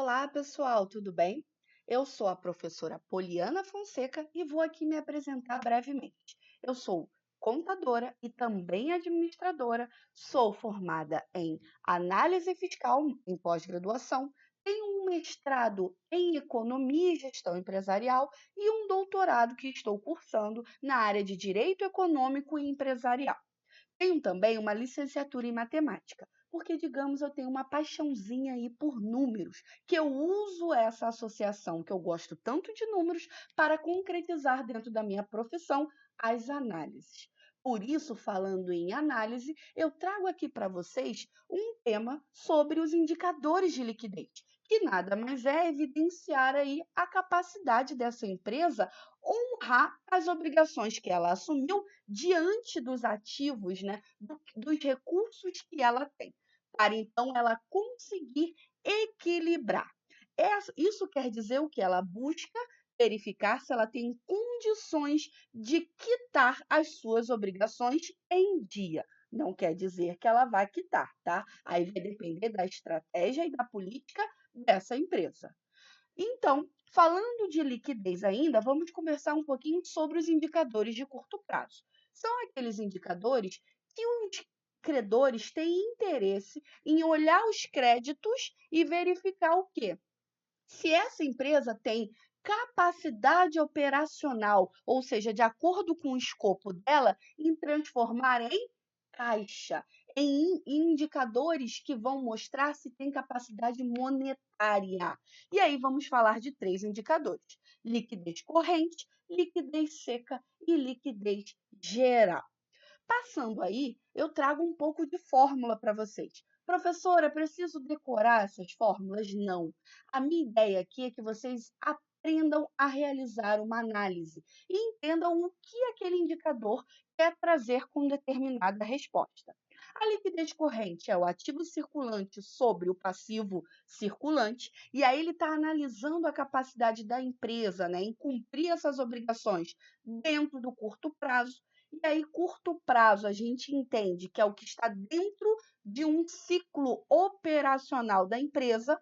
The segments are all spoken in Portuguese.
Olá, pessoal, tudo bem? Eu sou a professora Poliana Fonseca e vou aqui me apresentar brevemente. Eu sou contadora e também administradora, sou formada em análise fiscal em pós-graduação, tenho um mestrado em economia e gestão empresarial e um doutorado que estou cursando na área de direito econômico e empresarial. Tenho também uma licenciatura em matemática, porque, digamos, eu tenho uma paixãozinha aí por números, que eu uso essa associação, que eu gosto tanto de números, para concretizar dentro da minha profissão as análises. Por isso, falando em análise, eu trago aqui para vocês um tema sobre os indicadores de liquidez, que nada mais é evidenciar aí a capacidade dessa empresa honrar as obrigações que ela assumiu diante dos ativos, né, dos recursos que ela tem, para então ela conseguir equilibrar. Isso quer dizer o que ela busca verificar se ela tem condições de quitar as suas obrigações em dia. Não quer dizer que ela vai quitar, tá? Aí vai depender da estratégia e da política dessa empresa. Então, falando de liquidez ainda, vamos conversar um pouquinho sobre os indicadores de curto prazo. São aqueles indicadores que os credores têm interesse em olhar os créditos e verificar o quê? Se essa empresa tem capacidade operacional, ou seja, de acordo com o escopo dela, em transformar em caixa, em indicadores que vão mostrar se tem capacidade monetária. E aí vamos falar de três indicadores: liquidez corrente, liquidez seca e liquidez geral. Passando aí, eu trago um pouco de fórmula para vocês. Professora, preciso decorar essas fórmulas? Não. A minha ideia aqui é que vocês aprendam a realizar uma análise e entendam o que aquele indicador quer trazer com determinada resposta. A liquidez corrente é o ativo circulante sobre o passivo circulante, e aí ele está analisando a capacidade da empresa, né, em cumprir essas obrigações dentro do curto prazo. E aí, curto prazo, a gente entende que é o que está dentro de um ciclo operacional da empresa,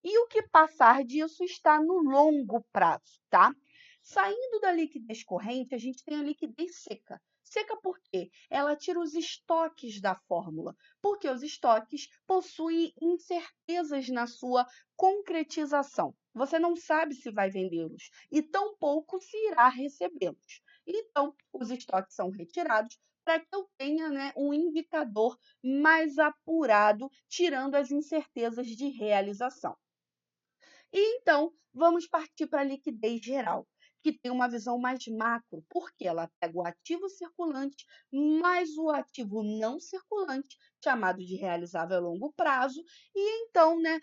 e o que passar disso está no longo prazo, tá? Saindo da liquidez corrente, a gente tem a liquidez seca. Seca por quê? Ela tira os estoques da fórmula, porque os estoques possuem incertezas na sua concretização. Você não sabe se vai vendê-los e tampouco se irá recebê-los. Então, os estoques são retirados para que eu tenha, né, um indicador mais apurado, tirando as incertezas de realização. E então, vamos partir para a liquidez geral, que tem uma visão mais macro, porque ela pega o ativo circulante mais o ativo não circulante, chamado de realizável a longo prazo, e então, né,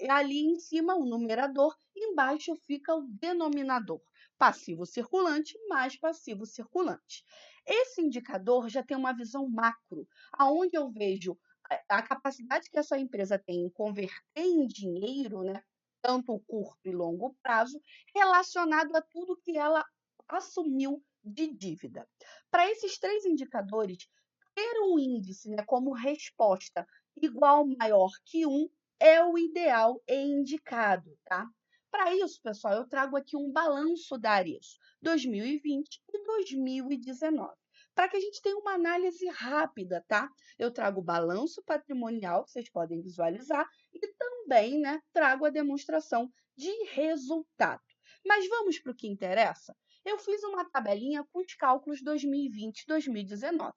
ali em cima o numerador, embaixo fica o denominador, passivo circulante mais passivo circulante. Esse indicador já tem uma visão macro, aonde eu vejo a capacidade que essa empresa tem em converter em dinheiro, né, tanto o curto e longo prazo, relacionado a tudo que ela assumiu de dívida. Para esses três indicadores, ter um índice, né, como resposta igual ou maior que um é o ideal e indicado, tá? Para isso, pessoal, eu trago aqui um balanço da Arezo 2020 e 2019, para que a gente tenha uma análise rápida, tá? Eu trago o balanço patrimonial, que vocês podem visualizar, e também, né, trago a demonstração de resultado. Mas vamos para o que interessa? Eu fiz uma tabelinha com os cálculos 2020 e 2019.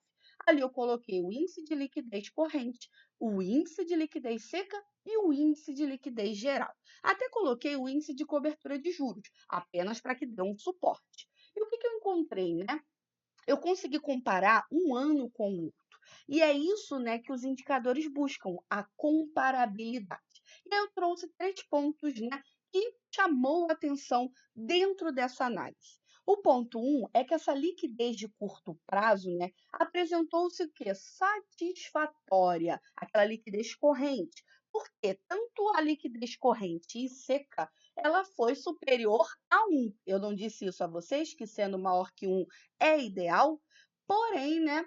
Ali eu coloquei o índice de liquidez corrente, o índice de liquidez seca e o índice de liquidez geral. Até coloquei o índice de cobertura de juros, apenas para que dê um suporte. E o que eu encontrei, né? Eu consegui comparar um ano com o outro. E é isso, né, que os indicadores buscam, a comparabilidade. E aí eu trouxe três pontos, né, que chamou a atenção dentro dessa análise. O ponto um é que essa liquidez de curto prazo, né, apresentou-se o quê? Satisfatória, aquela liquidez corrente. Porque tanto a liquidez corrente e seca, ela foi superior a um. Eu não disse isso a vocês, que sendo maior que um é ideal, porém, né,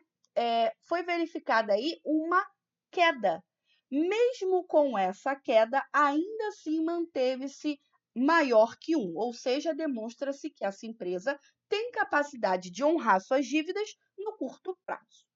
foi verificada aí uma queda. Mesmo com essa queda, ainda assim manteve-se maior que 1, ou seja, demonstra-se que essa empresa tem capacidade de honrar suas dívidas no curto prazo.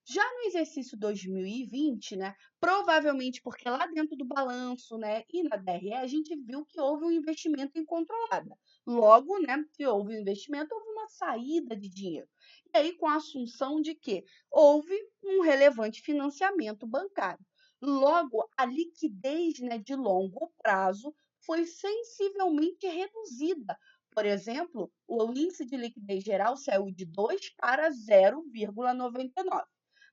Já no exercício 2020, né, provavelmente porque lá dentro do balanço, né, e na DRE, a gente viu que houve um investimento incontrolado. Logo, né, que houve um investimento, houve uma saída de dinheiro. E aí, com a assunção de que houve um relevante financiamento bancário. Logo, a liquidez, né, de longo prazo foi sensivelmente reduzida. Por exemplo, o índice de liquidez geral saiu de 2 para 0,99.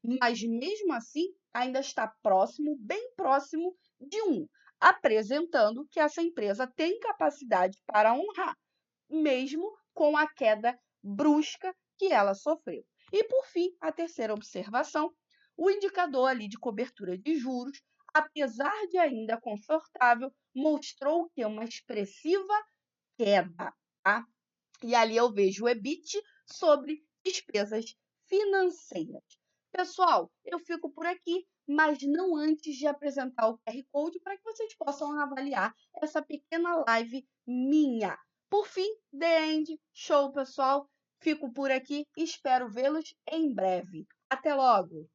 Mas mesmo assim, ainda está próximo, bem próximo de 1, apresentando que essa empresa tem capacidade para honrar, mesmo com a queda brusca que ela sofreu. E por fim, a terceira observação, o indicador ali de cobertura de juros, apesar de ainda confortável, mostrou que uma expressiva queda, tá? E ali eu vejo o EBIT sobre despesas financeiras. Pessoal, eu fico por aqui, mas não antes de apresentar o QR Code para que vocês possam avaliar essa pequena live minha. Por fim, The End. Show, pessoal. Fico por aqui e espero vê-los em breve. Até logo!